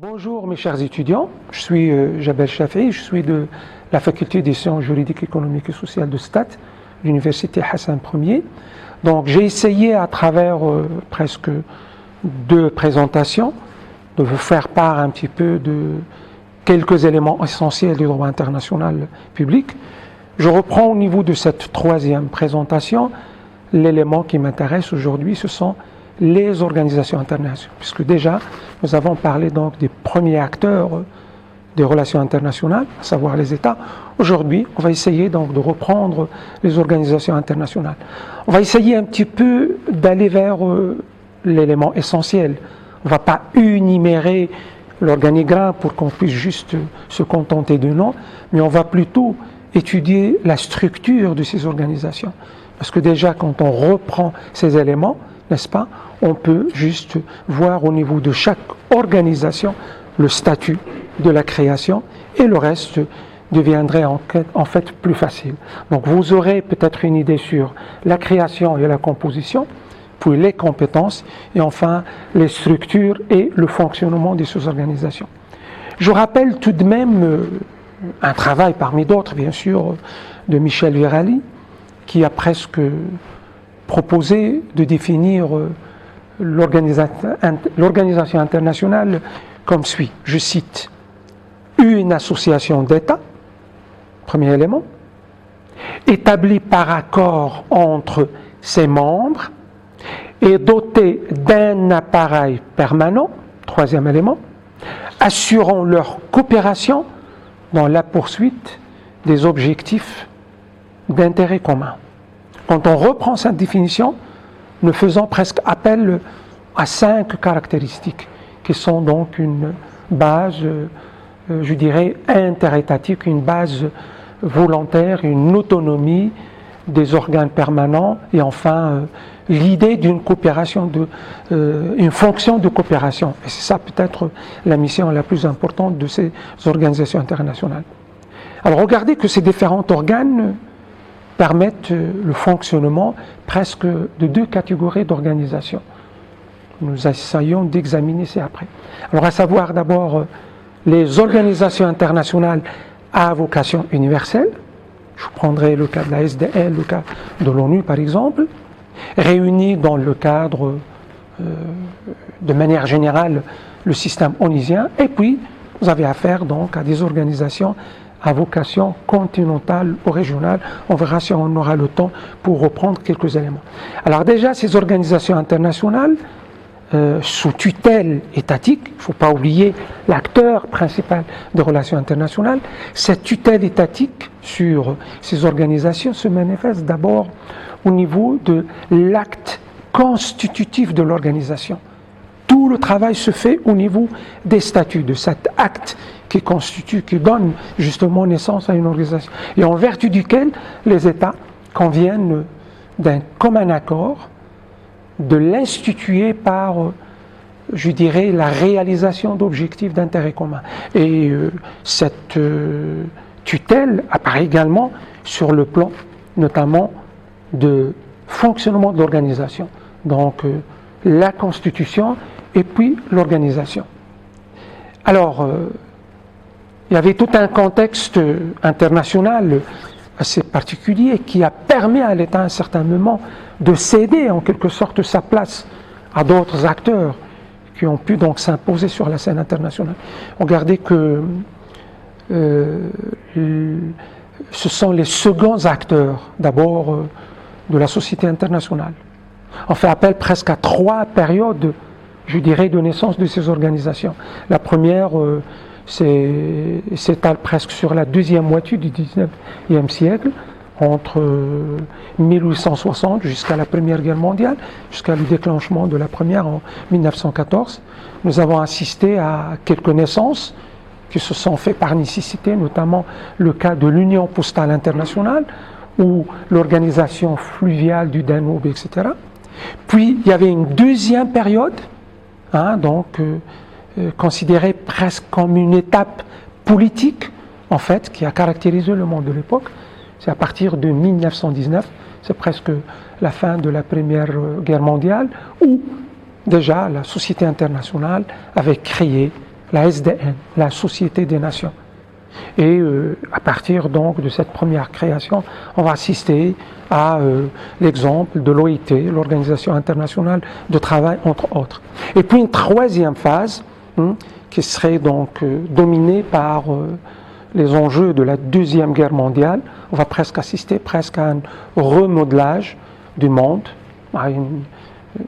Bonjour mes chers étudiants, je suis Jabel Chafi, je suis de la faculté des sciences juridiques, économiques et sociales de Stade, l'université Hassan Ier. Donc j'ai essayé à travers presque 2 présentations de vous faire part un petit peu de quelques éléments essentiels du droit international public. Je reprends au niveau de cette 3e présentation, l'élément qui m'intéresse aujourd'hui, ce sont les organisations internationales, puisque déjà nous avons parlé donc des premiers acteurs des relations internationales, à savoir les États. Aujourd'hui, on va essayer donc de reprendre les organisations internationales. On va essayer un petit peu d'aller vers l'élément essentiel. On ne va pas énumérer l'organigramme pour qu'on puisse juste se contenter de nom, mais on va plutôt étudier la structure de ces organisations. Parce que déjà, quand on reprend ces éléments, n'est-ce pas, on peut juste voir au niveau de chaque organisation le statut de la création et le reste deviendrait en fait plus facile. Donc vous aurez peut-être une idée sur la création et la composition, puis les compétences et enfin les structures et le fonctionnement de ces organisations. Je rappelle tout de même un travail parmi d'autres, bien sûr, de Michel Virali, qui a presque proposé de définir l'organisation internationale comme suit. Je cite: une association d'États, premier élément, établie par accord entre ses membres et dotée d'un appareil permanent, troisième élément, assurant leur coopération dans la poursuite des objectifs d'intérêt commun. Quand on reprend cette définition, nous faisons presque appel à 5 caractéristiques qui sont donc une base, je dirais, interétatique, une base volontaire, une autonomie des organes permanents et enfin l'idée d'une coopération, une fonction de coopération. Et c'est ça peut-être la mission la plus importante de ces organisations internationales. Alors regardez que ces différents organes permettent le fonctionnement presque de 2 catégories d'organisations. Nous essayons d'examiner ça après. Alors à savoir d'abord les organisations internationales à vocation universelle. Je prendrai le cas de la SDL, le cas de l'ONU par exemple, réunies dans le cadre de manière générale le système onusien. Et puis vous avez affaire donc à des organisations à vocation continentale ou régionale. On verra si on aura le temps pour reprendre quelques éléments. Alors déjà, ces organisations internationales, sous tutelle étatique, il ne faut pas oublier l'acteur principal des relations internationales, cette tutelle étatique sur ces organisations se manifeste d'abord au niveau de l'acte constitutif de l'organisation. Tout le travail se fait au niveau des statuts, de cet acte qui constitue, qui donne justement naissance à une organisation, et en vertu duquel les États conviennent d'un commun accord de l'instituer par, je dirais, la réalisation d'objectifs d'intérêt commun. Et cette tutelle apparaît également sur le plan notamment de fonctionnement de l'organisation. Donc la constitution et puis l'organisation. Alors, il y avait tout un contexte international assez particulier qui a permis à l'État à un certain moment de céder en quelque sorte sa place à d'autres acteurs qui ont pu donc s'imposer sur la scène internationale. Regardez que ce sont les seconds acteurs d'abord de la société internationale. On fait appel presque à 3 périodes, je dirais, de naissance de ces organisations. La première s'étale presque sur la 2e moitié du 19e siècle, entre 1860 jusqu'à la Première Guerre mondiale, jusqu'à le déclenchement de la première en 1914. Nous avons assisté à quelques naissances qui se sont faites par nécessité, notamment le cas de l'Union postale internationale ou l'organisation fluviale du Danube, etc. Puis il y avait une 2e période, considérée presque comme une étape politique, en fait, qui a caractérisé le monde de l'époque. C'est à partir de 1919, c'est presque la fin de la Première Guerre mondiale, où déjà la société internationale avait créé la SDN, la Société des Nations. Et à partir donc de cette première création, on va assister à l'exemple de l'OIT, l'Organisation internationale de travail, entre autres. Et puis une troisième phase qui serait donc dominée par les enjeux de la Deuxième Guerre mondiale. On va presque assister à un remodelage du monde, à une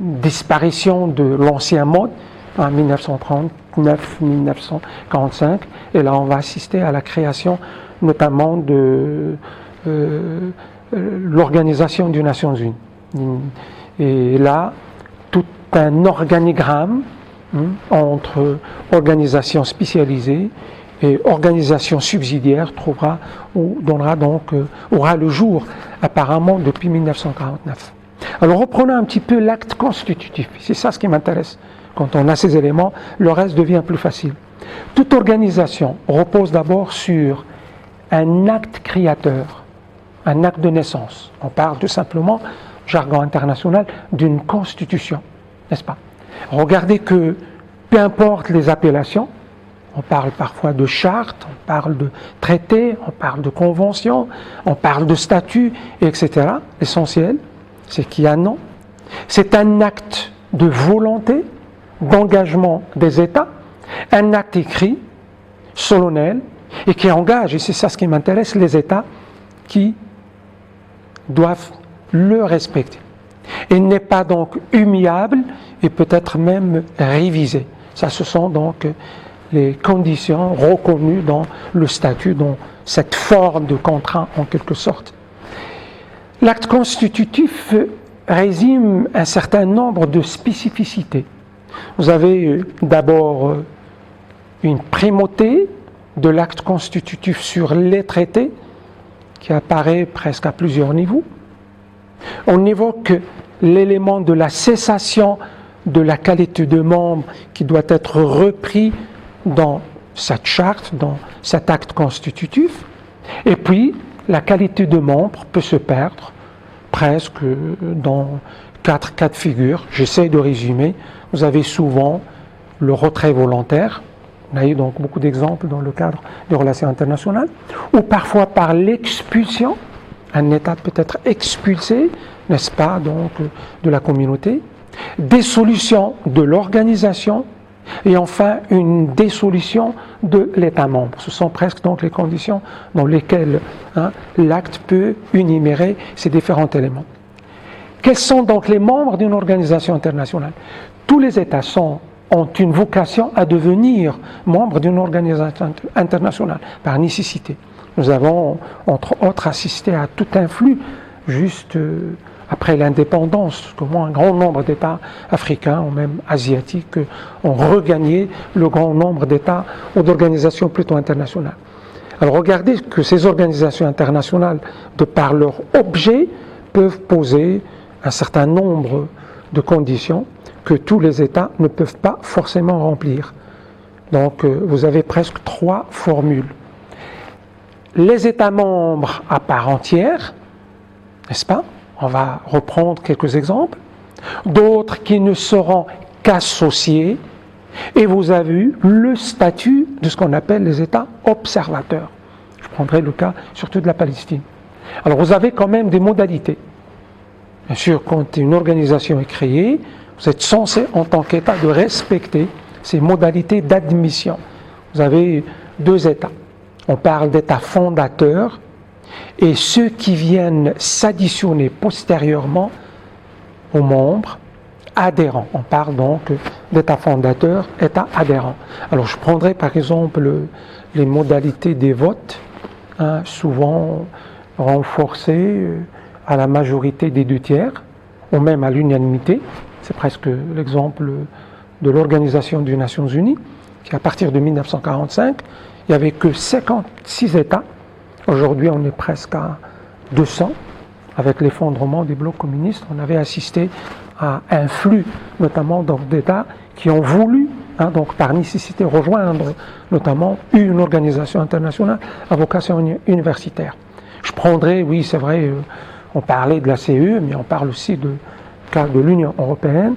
disparition de l'ancien monde en 1939-1945, et là on va assister à la création notamment de l'Organisation des Nations Unies. Et là, tout un organigramme entre organisations spécialisées et organisations subsidiaires aura le jour apparemment depuis 1949. Alors reprenons un petit peu l'acte constitutif, c'est ça ce qui m'intéresse. Quand on a ces éléments, le reste devient plus facile. Toute organisation repose d'abord sur un acte créateur, un acte de naissance. On parle tout simplement, jargon international, d'une constitution, n'est-ce pas? Regardez que, peu importe les appellations, on parle parfois de charte, on parle de traité, on parle de convention, on parle de statut, etc. L'essentiel, c'est qu'il y a un nom. C'est un acte de volonté, d'engagement des États, un acte écrit, solennel, et qui engage, et c'est ça ce qui m'intéresse, les États qui doivent le respecter. Il n'est pas donc humiliable et peut-être même révisé. Ça, ce sont donc les conditions reconnues dans le statut, dans cette forme de contrat en quelque sorte. L'acte constitutif résume un certain nombre de spécificités. Vous avez d'abord une primauté de l'acte constitutif sur les traités qui apparaît presque à plusieurs niveaux. On évoque l'élément de la cessation de la qualité de membre qui doit être repris dans cette charte, dans cet acte constitutif. Et puis, la qualité de membre peut se perdre presque dans 4 cas de figure. J'essaie de résumer. Vous avez souvent le retrait volontaire. On a eu donc beaucoup d'exemples dans le cadre des relations internationales. Ou parfois par l'expulsion. Un État peut être expulsé, n'est-ce pas, donc, de la communauté. Dissolution de l'organisation. Et enfin, une dissolution de l'État membre. Ce sont presque donc les conditions dans lesquelles l'acte peut énumérer ces différents éléments. Quels sont donc les membres d'une organisation internationale? Tous les États ont une vocation à devenir membres d'une organisation internationale, par nécessité. Nous avons, entre autres, assisté à tout un flux juste après l'indépendance, comment un grand nombre d'États africains ou même asiatiques ont regagné le grand nombre d'États ou d'organisations plutôt internationales. Alors regardez que ces organisations internationales, de par leur objet, peuvent poser un certain nombre de conditions que tous les États ne peuvent pas forcément remplir. Donc vous avez presque 3 formules. Les États membres à part entière, n'est-ce pas? On va reprendre quelques exemples. D'autres qui ne seront qu'associés. Et vous avez eu le statut de ce qu'on appelle les États observateurs. Je prendrai le cas surtout de la Palestine. Alors vous avez quand même des modalités. Bien sûr, quand une organisation est créée, vous êtes censé en tant qu'État de respecter ces modalités d'admission. Vous avez 2 États. On parle d'États fondateurs et ceux qui viennent s'additionner postérieurement aux membres adhérents. On parle donc d'État fondateur, État adhérent. Alors je prendrai par exemple les modalités des votes, souvent renforcées à la majorité des 2/3, ou même à l'unanimité. C'est presque l'exemple de l'Organisation des Nations Unies, qui à partir de 1945, il n'y avait que 56 États. Aujourd'hui, on est presque à 200. Avec l'effondrement des blocs communistes, on avait assisté à un flux, notamment d'États qui ont voulu, donc par nécessité, rejoindre notamment une organisation internationale à vocation universitaire. Je prendrai, oui, c'est vrai, on parlait de la CE, mais on parle aussi de l'Union européenne.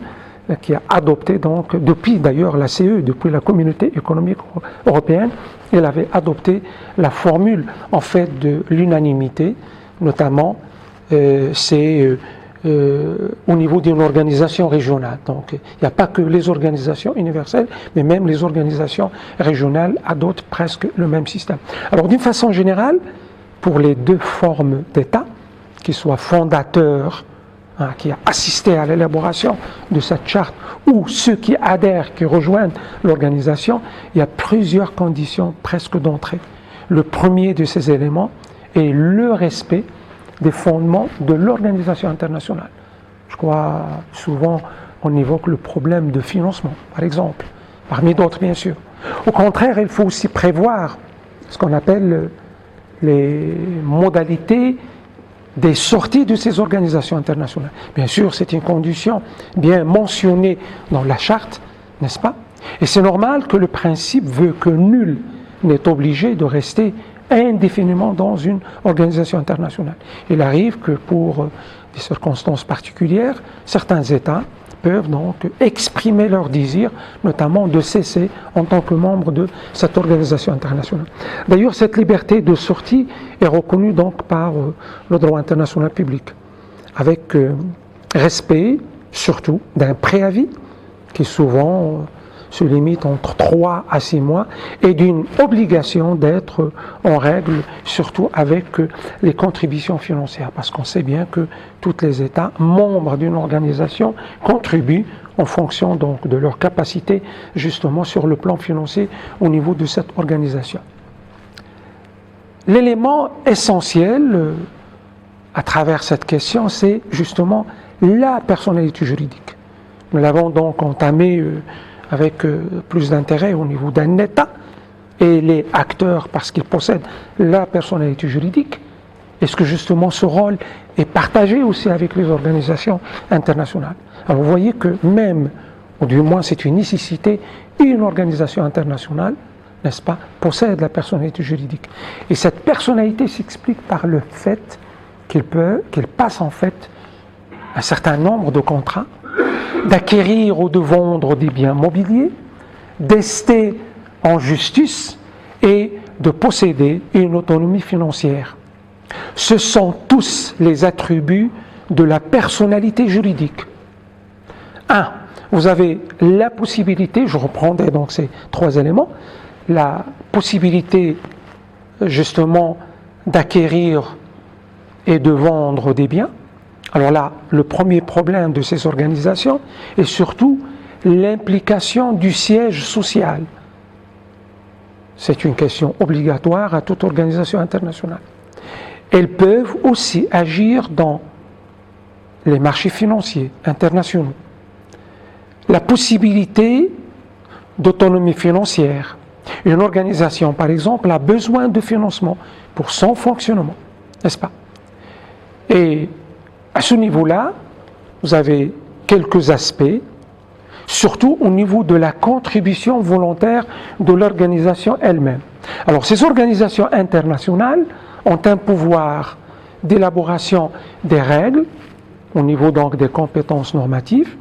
qui a adopté, donc, depuis d'ailleurs la CE, depuis la Communauté économique européenne, elle avait adopté la formule en fait de l'unanimité, notamment c'est au niveau d'une organisation régionale. Donc il n'y a pas que les organisations universelles, mais même les organisations régionales adoptent presque le même système. Alors d'une façon générale, pour les deux formes d'État, qui soient fondateurs, qui a assisté à l'élaboration de cette charte, ou ceux qui adhèrent, qui rejoignent l'organisation, il y a plusieurs conditions presque d'entrée. Le premier de ces éléments est le respect des fondements de l'organisation internationale. Je crois souvent on évoque le problème de financement, par exemple, parmi d'autres bien sûr. Au contraire, il faut aussi prévoir ce qu'on appelle les modalités des sorties de ces organisations internationales. Bien sûr, c'est une condition bien mentionnée dans la charte, n'est-ce pas? Et c'est normal que le principe veut que nul n'est obligé de rester indéfiniment dans une organisation internationale. Il arrive que pour des circonstances particulières, certains États peuvent donc exprimer leur désir, notamment de cesser en tant que membre de cette organisation internationale. D'ailleurs, cette liberté de sortie est reconnue donc par le droit international public, avec respect surtout d'un préavis qui souvent se limite entre 3 à 6 mois et d'une obligation d'être en règle, surtout avec les contributions financières, parce qu'on sait bien que tous les États membres d'une organisation contribuent en fonction donc de leur capacité justement sur le plan financier au niveau de cette organisation. L'élément essentiel à travers cette question, c'est justement la personnalité juridique. Nous l'avons donc entamé avec plus d'intérêt au niveau d'un État et les acteurs parce qu'ils possèdent la personnalité juridique. Est-ce que justement ce rôle est partagé aussi avec les organisations internationales? Alors vous voyez que même, ou du moins c'est une nécessité, une organisation internationale, n'est-ce pas, possède la personnalité juridique. Et cette personnalité s'explique par le fait qu'elle passe en fait un certain nombre de contrats, d'acquérir ou de vendre des biens mobiliers, d'ester en justice et de posséder une autonomie financière. Ce sont tous les attributs de la personnalité juridique. 1. Vous avez la possibilité, je reprendrai donc ces 3 éléments, la possibilité justement d'acquérir et de vendre des biens. Alors là, le premier problème de ces organisations est surtout l'implication du siège social. C'est une question obligatoire à toute organisation internationale. Elles peuvent aussi agir dans les marchés financiers internationaux. La possibilité d'autonomie financière. Une organisation, par exemple, a besoin de financement pour son fonctionnement, n'est-ce pas? Et à ce niveau-là, vous avez quelques aspects, surtout au niveau de la contribution volontaire de l'organisation elle-même. Alors, ces organisations internationales ont un pouvoir d'élaboration des règles, au niveau donc des compétences normatives.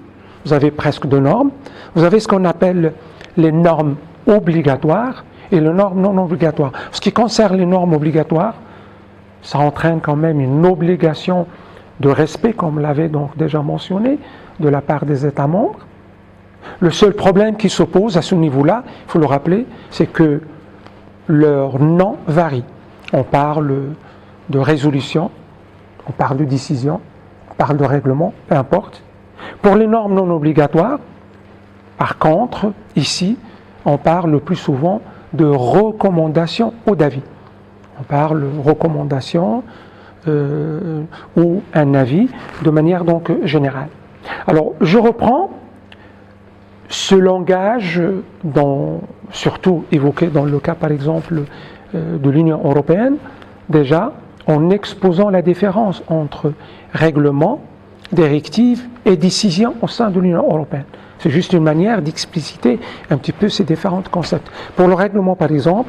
Vous avez presque 2 normes. Vous avez ce qu'on appelle les normes obligatoires et les normes non obligatoires. Ce qui concerne les normes obligatoires, ça entraîne quand même une obligation de respect, comme l'avait donc déjà mentionné, de la part des États membres. Le seul problème qui s'oppose à ce niveau-là, il faut le rappeler, c'est que leur nom varie. On parle de résolution, on parle de décision, on parle de règlement, peu importe. Pour les normes non obligatoires, par contre, ici, on parle le plus souvent de recommandations ou d'avis. On parle de recommandations ou un avis de manière donc générale. Alors, je reprends ce langage, surtout évoqué dans le cas par exemple de l'Union européenne, déjà en exposant la différence entre règlement, directive et décision au sein de l'Union européenne. C'est juste une manière d'expliciter un petit peu ces différents concepts. Pour le règlement par exemple,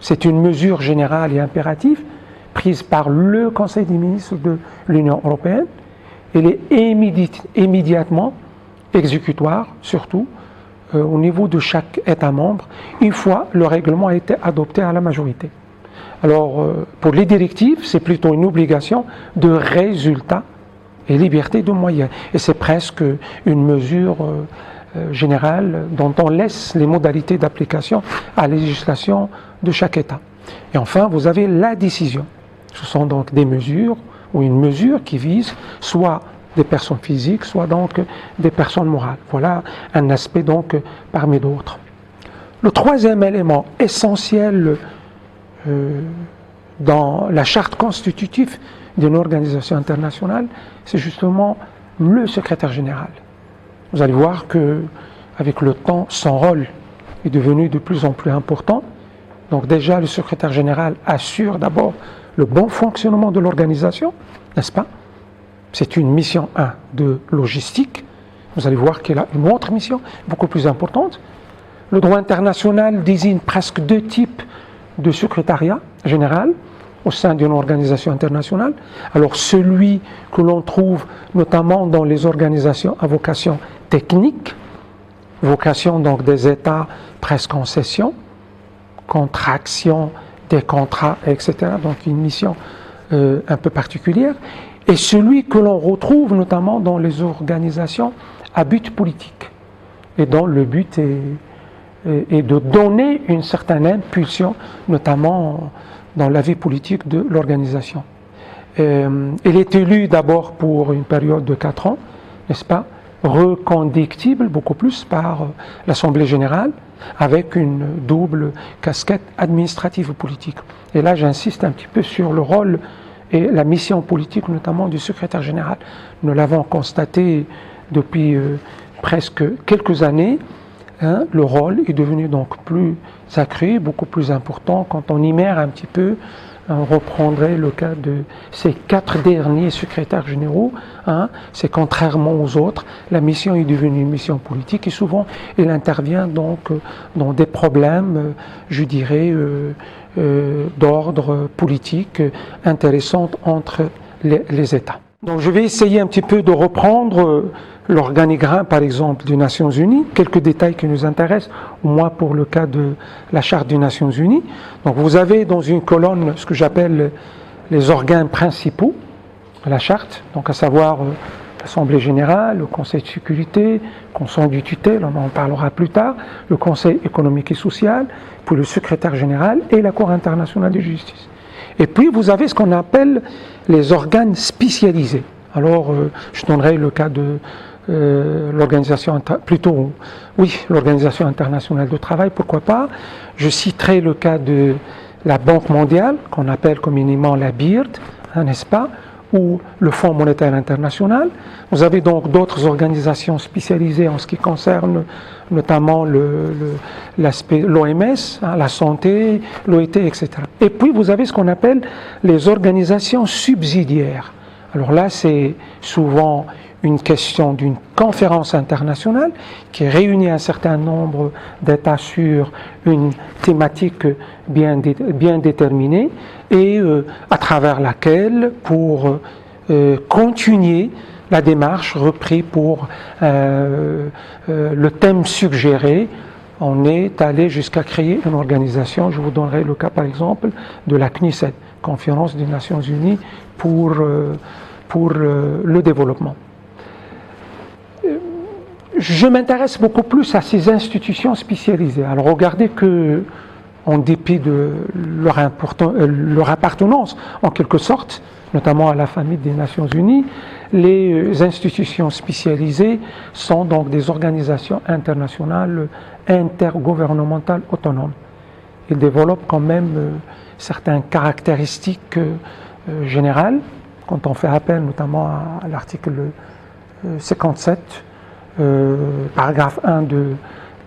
c'est une mesure générale et impérative prise par le Conseil des ministres de l'Union européenne. Elle est immédiatement exécutoire, surtout, au niveau de chaque État membre, une fois le règlement a été adopté à la majorité. Alors, pour les directives, c'est plutôt une obligation de résultat et liberté de moyens. Et c'est presque une mesure générale dont on laisse les modalités d'application à la législation de chaque État. Et enfin, vous avez la décision. Ce sont donc des mesures ou une mesure qui vise soit des personnes physiques, soit donc des personnes morales. Voilà un aspect donc parmi d'autres. Le troisième élément essentiel dans la charte constitutive d'une organisation internationale, c'est justement le secrétaire général. Vous allez voir que, avec le temps, son rôle est devenu de plus en plus important. Donc déjà, le secrétaire général assure d'abord le bon fonctionnement de l'organisation, n'est-ce pas? C'est une mission 1 de logistique. Vous allez voir qu'elle a une autre mission, beaucoup plus importante. Le droit international désigne presque deux types de secrétariat général au sein d'une organisation internationale. Alors celui que l'on trouve notamment dans les organisations à vocation technique, vocation donc des États presque en session, contraction des contrats, etc. Donc une mission un peu particulière. Et celui que l'on retrouve notamment dans les organisations à but politique, et dont le but est de donner une certaine impulsion, notamment dans la vie politique de l'organisation. Il est élu d'abord pour une période de 4 ans, n'est-ce pas, reconductible beaucoup plus par l'Assemblée générale, avec une double casquette administrative ou politique. Et là, j'insiste un petit peu sur le rôle et la mission politique, notamment du secrétaire général. Nous l'avons constaté depuis presque quelques années. Le rôle est devenu donc plus accru, beaucoup plus important. Quand on imère un petit peu, on reprendrait le cas de ces 4 derniers secrétaires généraux. C'est contrairement aux autres, la mission est devenue une mission politique et souvent elle intervient donc dans des problèmes, je dirais, d'ordre politique intéressants entre les États. Donc je vais essayer un petit peu de reprendre l'organigramme, par exemple, des Nations Unies, quelques détails qui nous intéressent, au moins pour le cas de la Charte des Nations Unies. Donc vous avez dans une colonne ce que j'appelle les organes principaux de la Charte, donc à savoir l'Assemblée générale, le Conseil de sécurité, le Conseil du tutelle, on en parlera plus tard, le Conseil économique et social, puis le secrétaire général et la Cour internationale de justice. Et puis vous avez ce qu'on appelle les organes spécialisés. Alors je donnerai le cas de l'organisation internationale du travail, pourquoi pas. Je citerai le cas de la Banque mondiale, qu'on appelle communément la BIRD, n'est-ce pas, ou le Fonds monétaire international. Vous avez donc d'autres organisations spécialisées en ce qui concerne notamment l'aspect l'OMS, la santé, l'OIT, etc. Et puis vous avez ce qu'on appelle les organisations subsidiaires. Alors là, c'est souvent une question d'une conférence internationale qui réunit un certain nombre d'États sur une thématique bien déterminée et à travers laquelle, pour continuer la démarche reprise pour le thème suggéré, on est allé jusqu'à créer une organisation. Je vous donnerai le cas par exemple de la CNICED, Conférence des Nations Unies pour le développement. Je m'intéresse beaucoup plus à ces institutions spécialisées. Alors regardez que, en dépit de leur appartenance en quelque sorte, notamment à la famille des Nations Unies, les institutions spécialisées sont donc des organisations internationales intergouvernementales autonomes. Ils développent quand même certaines caractéristiques générales, quand on fait appel notamment à l'article 57, paragraphe 1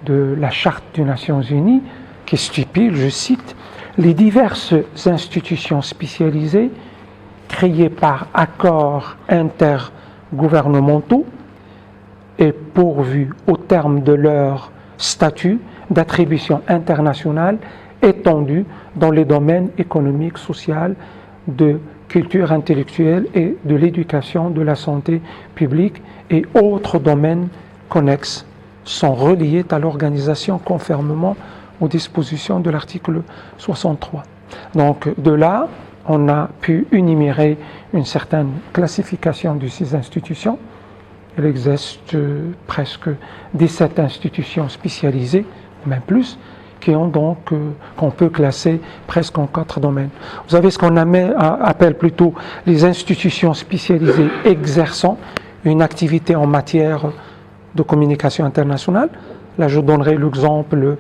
de la Charte des Nations Unies, qui stipule, je cite, « Les diverses institutions spécialisées créées par accords intergouvernementaux et pourvues au terme de leur statut d'attribution internationale étendue dans les domaines économiques, sociaux, de culture intellectuelle et de l'éducation, de la santé publique et autres domaines connexes sont reliées à l'organisation conformément aux dispositions de l'article 63. Donc de là, on a pu énumérer une certaine classification de ces institutions. Il existe presque 17 institutions spécialisées, même plus, qui ont donc, qu'on peut classer presque en 4 domaines. Vous avez ce qu'on appelle plutôt les institutions spécialisées exerçant une activité en matière de communication internationale. Là, je donnerai l'exemple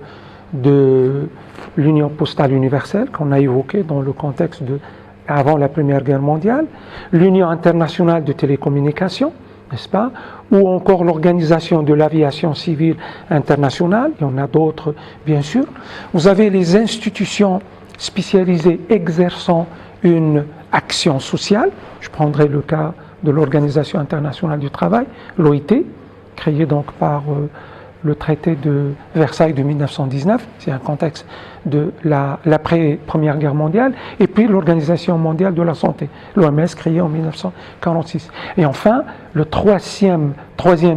de l'Union postale universelle qu'on a évoqué dans le contexte de avant la Première Guerre mondiale, l'Union internationale de télécommunications, n'est-ce pas, ou encore l'Organisation de l'aviation civile internationale, il y en a d'autres bien sûr. Vous avez les institutions spécialisées exerçant une action sociale, je prendrai le cas de l'Organisation internationale du travail, l'OIT, créée donc par le traité de Versailles de 1919, c'est un contexte de l'après-Première Guerre mondiale, et puis l'Organisation mondiale de la santé, l'OMS, créée en 1946. Et enfin, le troisième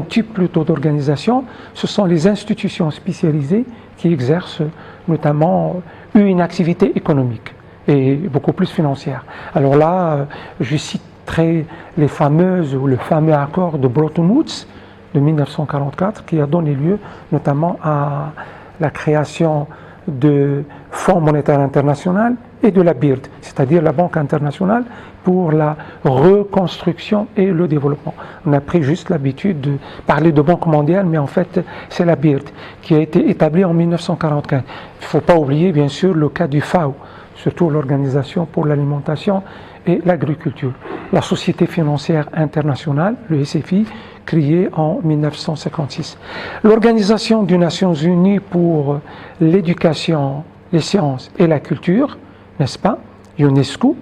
type plutôt d'organisation, ce sont les institutions spécialisées qui exercent notamment une activité économique et beaucoup plus financière. Alors là, je citerai les fameuses ou le fameux accord de Bretton Woods de 1944 qui a donné lieu notamment à la création de Fonds monétaire international et de la BIRD, c'est-à-dire la Banque internationale pour la reconstruction et le développement. On a pris juste l'habitude de parler de Banque mondiale, mais en fait c'est la BIRD qui a été établie en 1945. Il ne faut pas oublier bien sûr le cas du FAO, surtout l'Organisation pour l'alimentation et l'agriculture. La Société financière internationale, le SFI, créée en 1956. L'Organisation des Nations Unies pour l'éducation, les sciences et la culture, n'est-ce pas, UNESCO,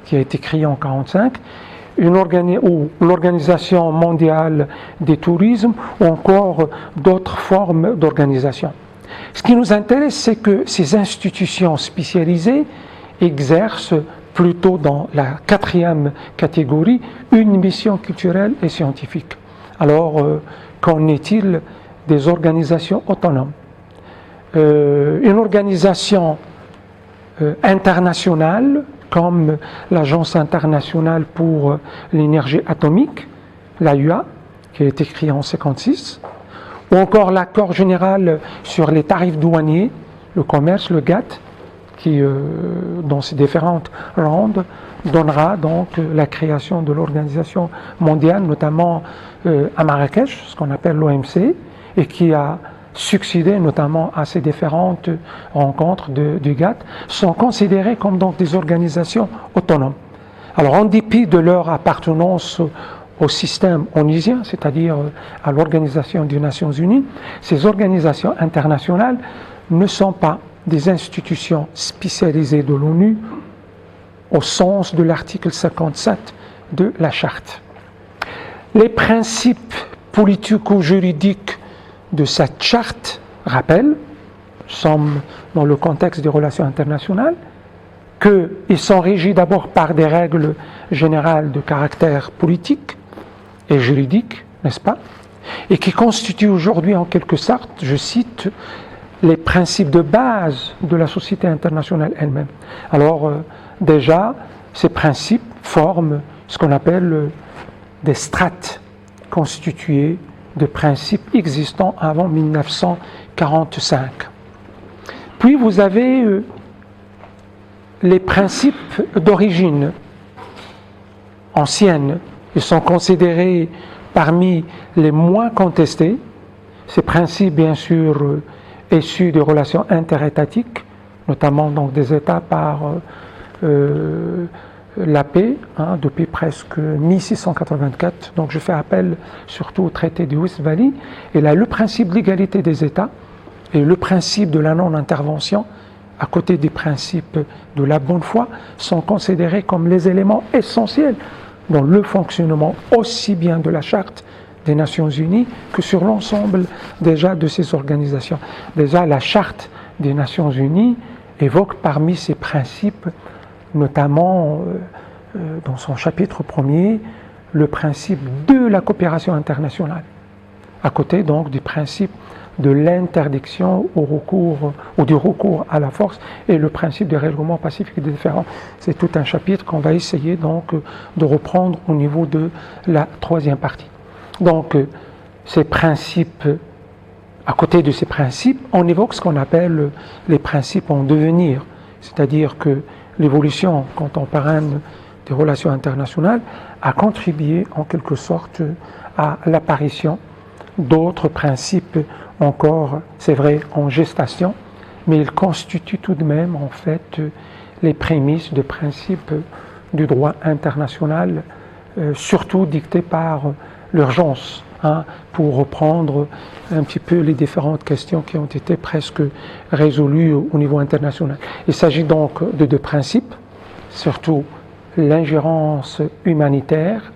qui a été créée en 1945, ou l'Organisation mondiale des tourismes, ou encore d'autres formes d'organisation. Ce qui nous intéresse, c'est que ces institutions spécialisées exercent plutôt dans la 4e catégorie, une mission culturelle et scientifique. Alors, qu'en est-il des organisations autonomes? Une organisation internationale, comme l'Agence internationale pour l'énergie atomique, l'AUA, qui a été créée en 1956, ou encore l'accord général sur les tarifs douaniers, le commerce, le GATT, qui, dans ses différentes rondes, donnera donc la création de l'organisation mondiale, notamment à Marrakech, ce qu'on appelle l'OMC, et qui a succédé notamment à ces différentes rencontres du GATT, sont considérées comme donc des organisations autonomes. Alors, en dépit de leur appartenance au système onusien, c'est-à-dire à l'Organisation des Nations Unies, ces organisations internationales ne sont pas des institutions spécialisées de l'ONU au sens de l'article 57 de la Charte. Les principes politico-juridiques de cette charte rappellent, nous sommes dans le contexte des relations internationales, qu'ils sont régis d'abord par des règles générales de caractère politique et juridique, n'est-ce pas, et qui constituent aujourd'hui en quelque sorte, je cite, les principes de base de la société internationale elle-même. Alors, déjà, ces principes forment ce qu'on appelle des strates constituées de principes existants avant 1945. Puis vous avez les principes d'origine ancienne. Ils sont considérés parmi les moins contestés. Ces principes, bien sûr, issus des relations interétatiques, notamment donc des États par la paix, depuis presque 1684. Donc je fais appel surtout au traité de Westphalie. Et là, le principe d'égalité des États et le principe de la non-intervention, à côté des principes de la bonne foi, sont considérés comme les éléments essentiels dans le fonctionnement aussi bien de la Charte des Nations Unies que sur l'ensemble déjà de ces organisations. Déjà, la Charte des Nations Unies évoque parmi ces principes, notamment dans son chapitre 1er, le principe de la coopération internationale. à côté donc du principe de l'interdiction au recours ou du recours à la force et le principe du règlement pacifique des différends. C'est tout un chapitre qu'on va essayer donc de reprendre au niveau de la troisième partie. Donc ces principes, à côté de ces principes, on évoque ce qu'on appelle les principes en devenir, c'est-à-dire que l'évolution contemporaine des relations internationales a contribué en quelque sorte à l'apparition d'autres principes encore, c'est vrai, en gestation, mais ils constituent tout de même en fait les prémices de principes du droit international, surtout dictés par l'urgence, pour reprendre un petit peu les différentes questions qui ont été presque résolues au niveau international. Il s'agit donc de deux principes, surtout l'ingérence humanitaire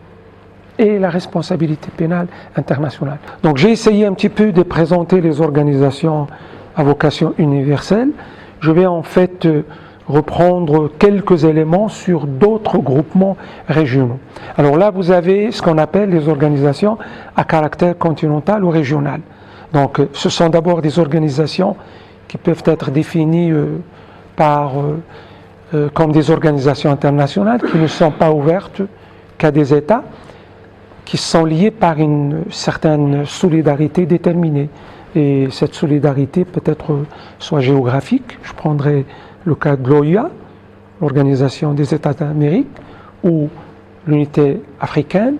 et la responsabilité pénale internationale. Donc j'ai essayé un petit peu de présenter les organisations à vocation universelle. Je vais en fait reprendre quelques éléments sur d'autres groupements régionaux. Alors là, vous avez ce qu'on appelle les organisations à caractère continental ou régional. Donc ce sont d'abord des organisations qui peuvent être définies comme des organisations internationales qui ne sont pas ouvertes qu'à des États, qui sont liés par une certaine solidarité déterminée. Et cette solidarité peut être soit géographique, je prendrai le cas de l'OUA, l'Organisation des États d'Amérique, ou l'unité africaine,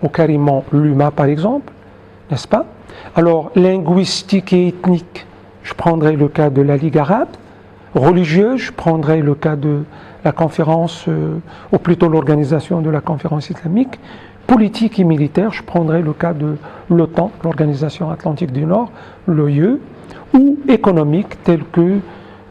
ou carrément l'UMA par exemple, n'est-ce pas? Alors, linguistique et ethnique, je prendrai le cas de la Ligue arabe, religieuse, je prendrai le cas de la conférence, ou plutôt l'organisation de la conférence islamique, politique et militaire, je prendrai le cas de l'OTAN, l'Organisation Atlantique du Nord, l'OIE, ou économique, tel que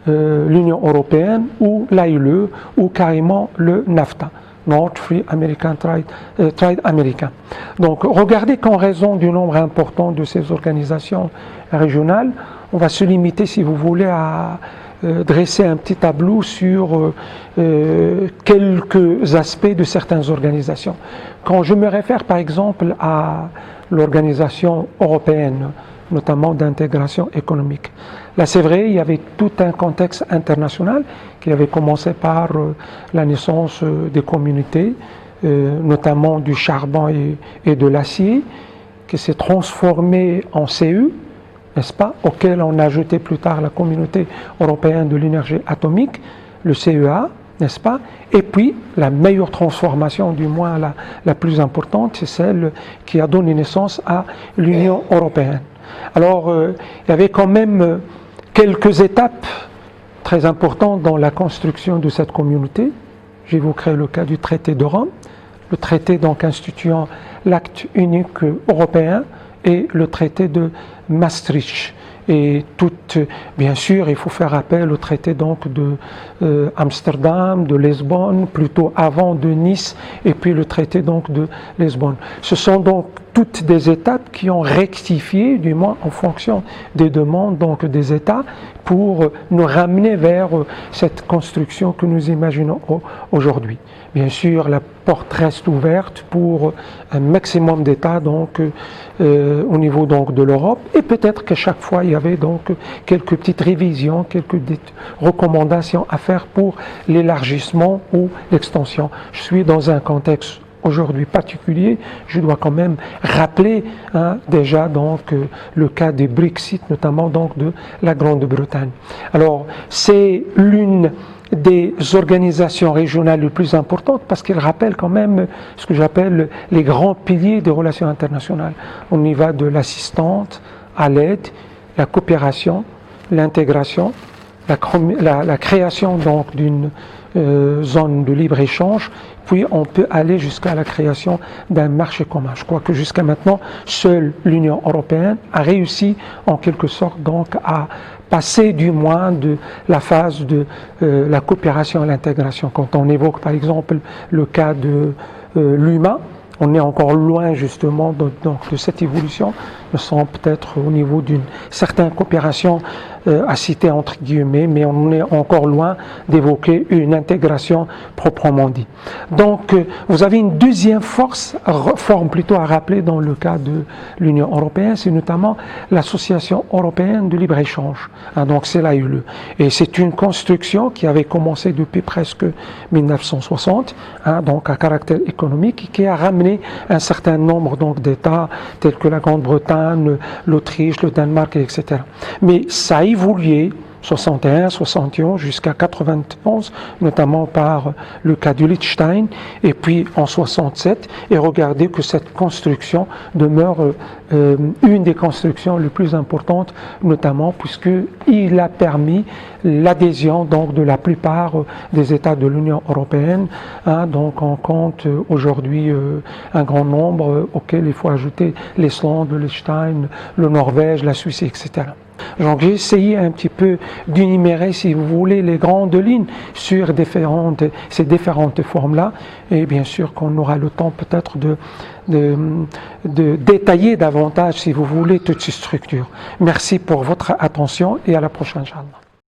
l'Union Européenne, ou l'AILE, ou carrément le NAFTA, North Free American Trade Américain. Donc regardez qu'en raison du nombre important de ces organisations régionales, on va se limiter, si vous voulez, à dresser un petit tableau sur quelques aspects de certaines organisations. Quand je me réfère par exemple à l'organisation européenne, notamment d'intégration économique, là c'est vrai, il y avait tout un contexte international qui avait commencé par la naissance des communautés, notamment du charbon et de l'acier, qui s'est transformé en CE, n'est-ce pas, auquel on a ajouté plus tard la communauté européenne de l'énergie atomique, le CEA, n'est-ce pas, et puis la meilleure transformation, du moins la plus importante, c'est celle qui a donné naissance à l'Union européenne. Alors, il y avait quand même quelques étapes très importantes dans la construction de cette communauté. J'évoquerai le cas du traité de Rome, le traité donc instituant l'acte unique européen, et le traité de Maastricht. Et bien sûr, il faut faire appel au traité donc de Amsterdam, de Lisbonne, plutôt avant de Nice, et puis le traité donc de Lisbonne. Ce sont donc toutes des étapes qui ont rectifié, du moins en fonction des demandes donc des États, pour nous ramener vers cette construction que nous imaginons aujourd'hui. Bien sûr, la porte reste ouverte pour un maximum d'États donc au niveau donc de l'Europe, et peut-être qu'à chaque fois il y avait donc quelques petites révisions, quelques recommandations à faire pour l'élargissement ou l'extension. Je suis dans un contexte aujourd'hui particulier, je dois quand même rappeler déjà donc le cas du Brexit, notamment donc de la Grande-Bretagne. Alors c'est l'une des organisations régionales les plus importantes parce qu'elle rappelle quand même ce que j'appelle les grands piliers des relations internationales. On y va de l'assistance à l'aide, la coopération, l'intégration, la création donc d'une zone de libre-échange, puis on peut aller jusqu'à la création d'un marché commun. Je crois que jusqu'à maintenant, seule l'Union européenne a réussi en quelque sorte donc à passer du moins de la phase de la coopération à l'intégration. Quand on évoque par exemple le cas de l'UMA, on est encore loin justement de cette évolution. nous sommes peut-être au niveau d'une certaine coopération à citer entre guillemets, mais on est encore loin d'évoquer une intégration proprement dit. Donc, vous avez une deuxième forme plutôt à rappeler dans le cas de l'Union européenne, c'est notamment l'Association européenne de libre-échange. Donc, c'est l'AUE. Et c'est une construction qui avait commencé depuis presque 1960, donc à caractère économique, qui a ramené un certain nombre d'États tels que la Grande-Bretagne, l'Autriche, le Danemark, etc. Mais ça a évolué 61, 71 jusqu'à 91, notamment par le cas du Liechtenstein, et puis en 67, et regardez que cette construction demeure une des constructions les plus importantes, notamment puisqu'il a permis l'adhésion donc de la plupart des États de l'Union européenne. Donc on compte aujourd'hui un grand nombre auquel il faut ajouter l'Islande, le Liechtenstein, le Norvège, la Suisse, etc. Donc j'ai essayé un petit peu d'énumérer, si vous voulez, les grandes lignes sur ces différentes formes-là, et bien sûr qu'on aura le temps peut-être de détailler davantage, si vous voulez, toutes ces structures. Merci pour votre attention et à la prochaine, Inch'Allah.